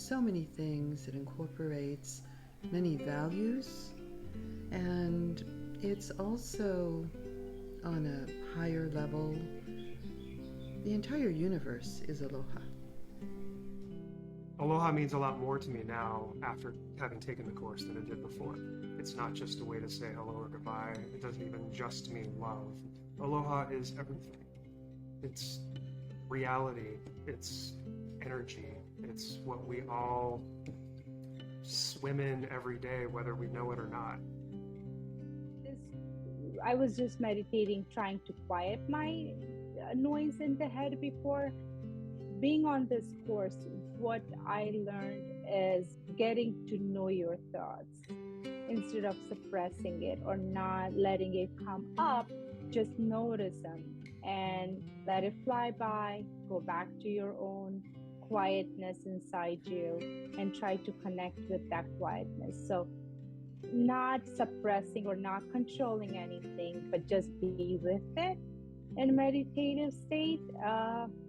so many things. It incorporates many values, and it's also on a higher level. The entire universe is aloha. Aloha means a lot more to me now after having taken the course than it did before. It's not just a way to say hello or goodbye. It doesn't even just mean love. Aloha is everything. It's reality. It's energy. It's what we all swim in every day, whether we know it or not. I was just meditating, trying to quiet my noise in the head before. Being on this course, what I learned is getting to know your thoughts instead of suppressing it or not letting it come up. Just notice them and let it fly by. Go back to your own quietness inside you and try to connect with that quietness. So not suppressing or not controlling anything, but just be with it in meditative state,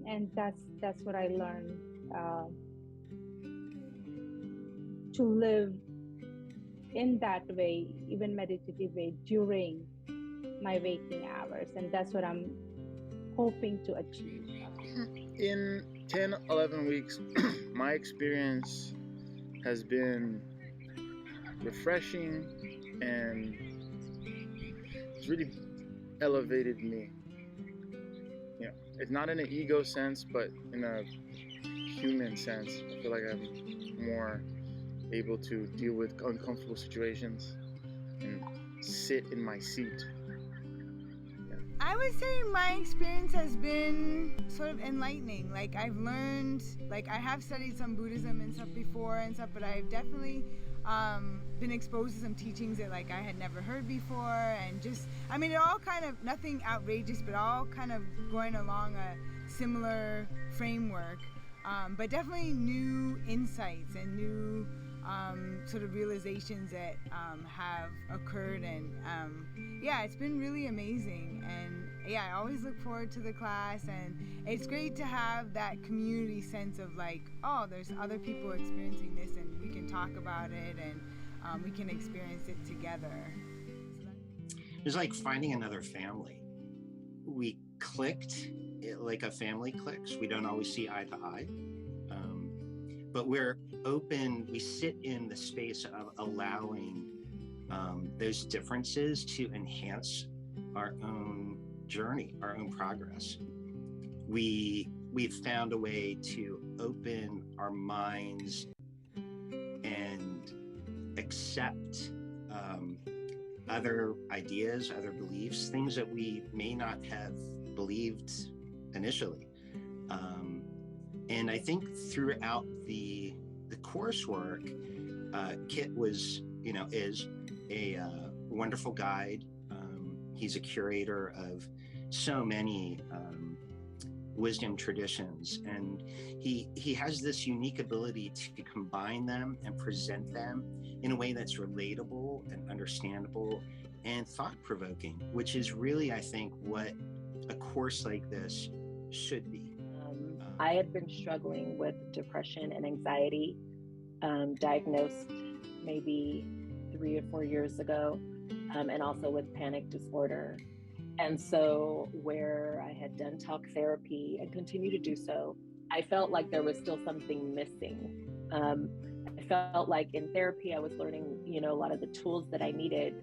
and that's what I learned, to live in that way, even meditative way, during my waking hours, and that's what I'm hoping to achieve. In 10, 11 weeks, my experience has been refreshing, and it's really elevated me. You know, it's not in an ego sense, but in a human sense. I feel like I'm more able to deal with uncomfortable situations and sit in my seat. I would say my experience has been sort of enlightening. Like, I've learned, like, I have studied some Buddhism and stuff before and stuff, but I've definitely been exposed to some teachings that, like, I had never heard before, and just, I mean, it all kind of, nothing outrageous, but all kind of going along a similar framework, but definitely new insights and new sort of realizations that have occurred, and yeah, it's been really amazing. And yeah, I always look forward to the class, and it's great to have that community sense of like, oh, there's other people experiencing this, and we can talk about it, and we can experience it together. It's like finding another family. We clicked like a family clicks. We don't always see eye to eye, but we're open. We sit in the space of allowing those differences to enhance our own journey, our own progress. We've found a way to open our minds and accept other ideas, other beliefs, things that we may not have believed initially. And I think throughout the coursework, Kit was, is a wonderful guide. He's a curator of so many wisdom traditions, and he has this unique ability to combine them and present them in a way that's relatable and understandable and thought-provoking, which is really, I think, what a course like this should be. I had been struggling with depression and anxiety, diagnosed maybe 3 or 4 years ago, and also with panic disorder. And so where I had done talk therapy and continue to do so, I felt like there was still something missing. I felt like in therapy, I was learning, a lot of the tools that I needed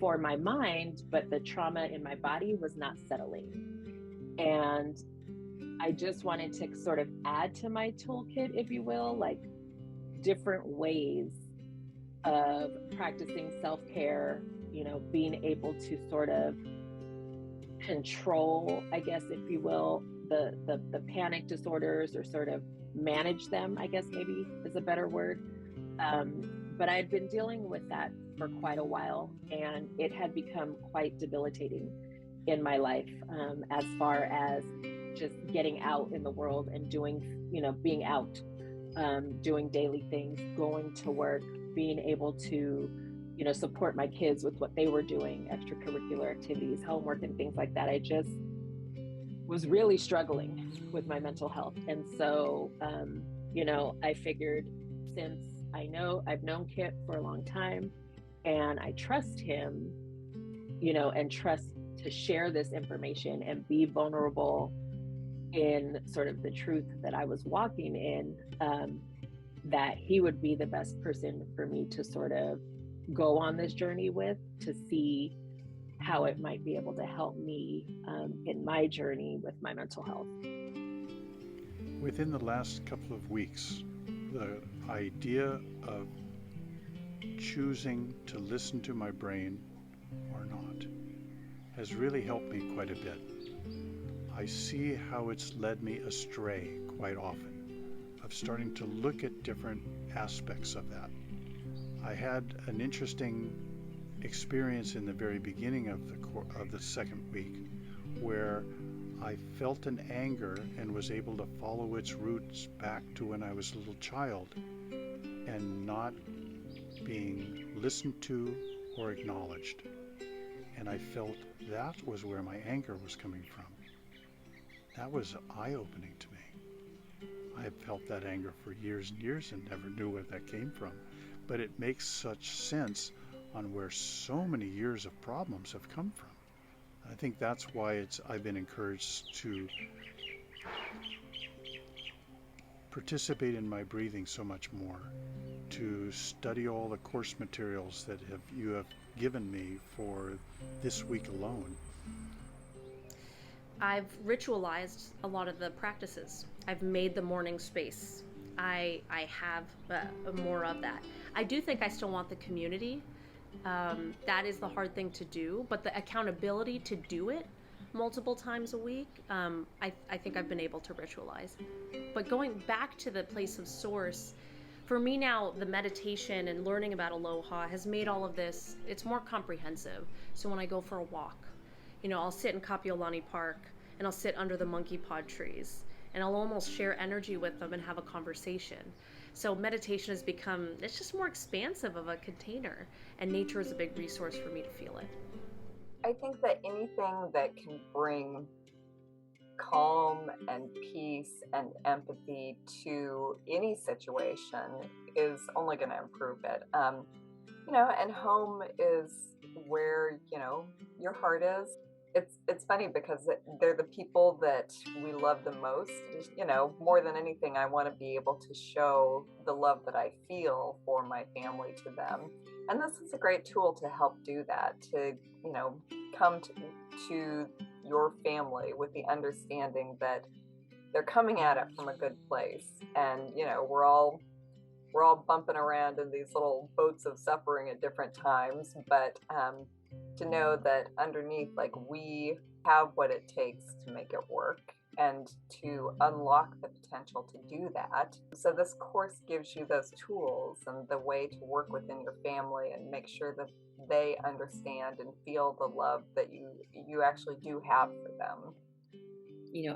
for my mind, but the trauma in my body was not settling. And I just wanted to sort of add to my toolkit, if you will, like different ways of practicing self-care, being able to sort of control, I guess, if you will, the panic disorders, or sort of manage them, I guess maybe is a better word. But I had been dealing with that for quite a while, and it had become quite debilitating in my life, as far as just getting out in the world and doing, being out, doing daily things, going to work, being able to, support my kids with what they were doing, extracurricular activities, homework, and things like that. was really struggling with my mental health. And so, I figured, since I've known Kip for a long time and I trust him, and trust to share this information and be vulnerable in sort of the truth that I was walking in, that he would be the best person for me to sort of go on this journey with, to see how it might be able to help me in my journey with my mental health. Within the last couple of weeks, the idea of choosing to listen to my brain or not has really helped me quite a bit. I see how it's led me astray quite often, of starting to look at different aspects of that. I had an interesting experience in the very beginning of the second week where I felt an anger and was able to follow its roots back to when I was a little child and not being listened to or acknowledged. And I felt that was where my anger was coming from. That was eye-opening to me. I have felt that anger for years and years and never knew where that came from. But it makes such sense on where so many years of problems have come from. I think that's why I've been encouraged to participate in my breathing so much more, to study all the course materials that you have given me for this week alone. I've ritualized a lot of the practices. I've made the morning space. I have more of that. I do think I still want the community. That is the hard thing to do, but the accountability to do it multiple times a week, I think I've been able to ritualize. But going back to the place of source, for me now, the meditation and learning about Aloha has made all of this, it's more comprehensive. So when I go for a walk, I'll sit in Kapiolani Park and I'll sit under the monkey pod trees and I'll almost share energy with them and have a conversation. So meditation has become, it's just more expansive of a container, and nature is a big resource for me to feel it. I think that anything that can bring calm and peace and empathy to any situation is only going to improve it. And home is where, your heart is. It's funny because they're the people that we love the most. More than anything, I want to be able to show the love that I feel for my family to them. And this is a great tool to help do that, to, come to your family with the understanding that they're coming at it from a good place. And, we're all bumping around in these little boats of suffering at different times, but to know that underneath, we have what it takes to make it work and to unlock the potential to do that. So this course gives you those tools and the way to work within your family and make sure that they understand and feel the love that you actually do have for them.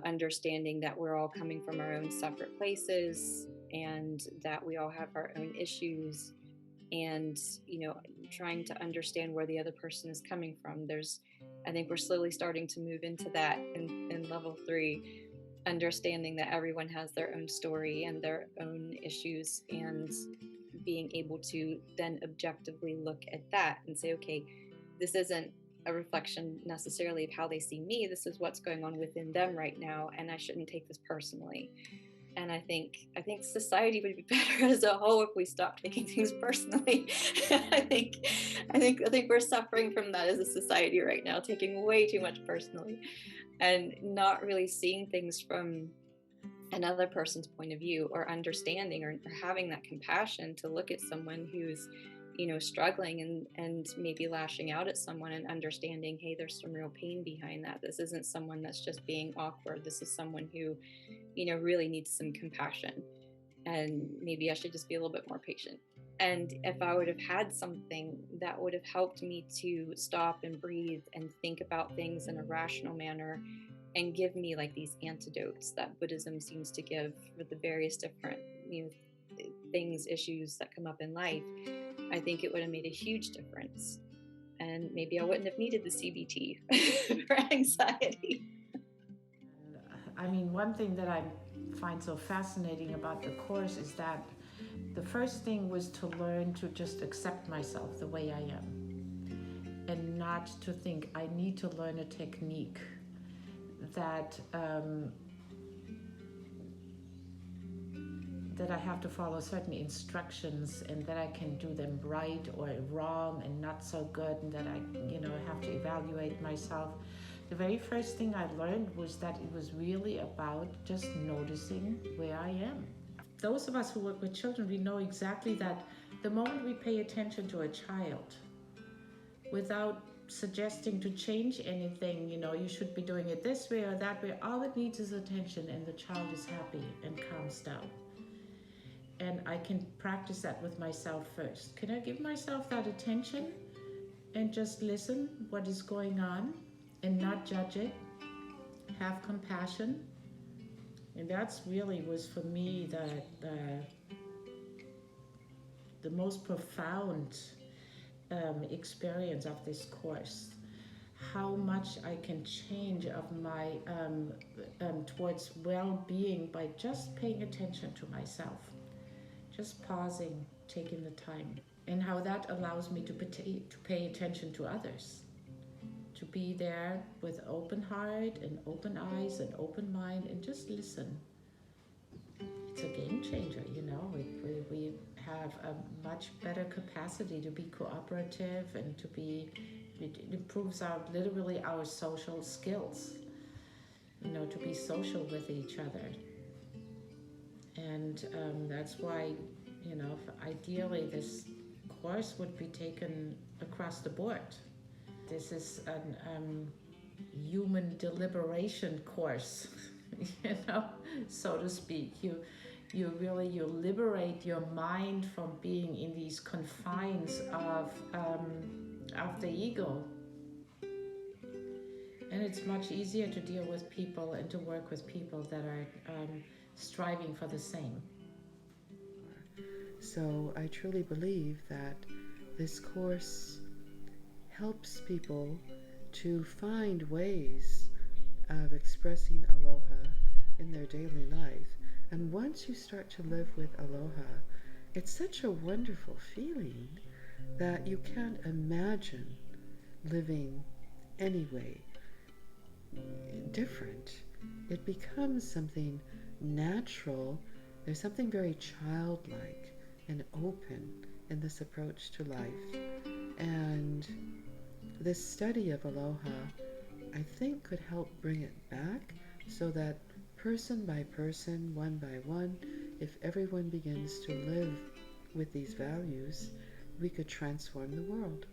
Understanding that we're all coming from our own separate places and that we all have our own issues, and trying to understand where the other person is coming from. I think we're slowly starting to move into that in level 3, understanding that everyone has their own story and their own issues, and being able to then objectively look at that and say, okay, this isn't a reflection necessarily of how they see me. This is what's going on within them right now, and I shouldn't take this personally. And I think society would be better as a whole if we stopped taking things personally. I think we're suffering from that as a society right now, taking way too much personally and not really seeing things from another person's point of view, or understanding or having that compassion to look at someone who's struggling and maybe lashing out at someone, and understanding, hey, there's some real pain behind that. This isn't someone that's just being awkward. This is someone who really needs some compassion, and maybe I should just be a little bit more patient. And if I would have had something that would have helped me to stop and breathe and think about things in a rational manner, and give me these antidotes that Buddhism seems to give for the various different things, issues that come up in life, I think it would have made a huge difference. And maybe I wouldn't have needed the CBT for anxiety. I mean, one thing that I find so fascinating about the course is that the first thing was to learn to just accept myself the way I am, and not to think I need to learn a technique that that I have to follow certain instructions and that I can do them right or wrong and not so good, and that I, have to evaluate myself. The very first thing I learned was that it was really about just noticing where I am. Those of us who work with children, we know exactly that the moment we pay attention to a child without suggesting to change anything, you should be doing it this way or that way, all it needs is attention, and the child is happy and calms down. And I can practice that with myself first. Can I give myself that attention and just listen what is going on and not judge it? Have compassion. And that's really was for me the most profound experience of this course. How much I can change of my towards well-being by just paying attention to myself. Just pausing, taking the time, and how that allows me to pay attention to others, to be there with open heart and open eyes and open mind and just listen. It's a game changer, we have a much better capacity to be cooperative and it improves literally our social skills, to be social with each other. And that's why, ideally this course would be taken across the board. This is a human deliberation course, so to speak. You liberate your mind from being in these confines of the ego. And it's much easier to deal with people and to work with people that are striving for the same. So I truly believe that this course helps people to find ways of expressing aloha in their daily life. And once you start to live with aloha, it's such a wonderful feeling that you can't imagine living any way different. It becomes something natural. There's something very childlike and open in this approach to life. And this study of aloha, I think, could help bring it back so that person by person, one by one, if everyone begins to live with these values, we could transform the world.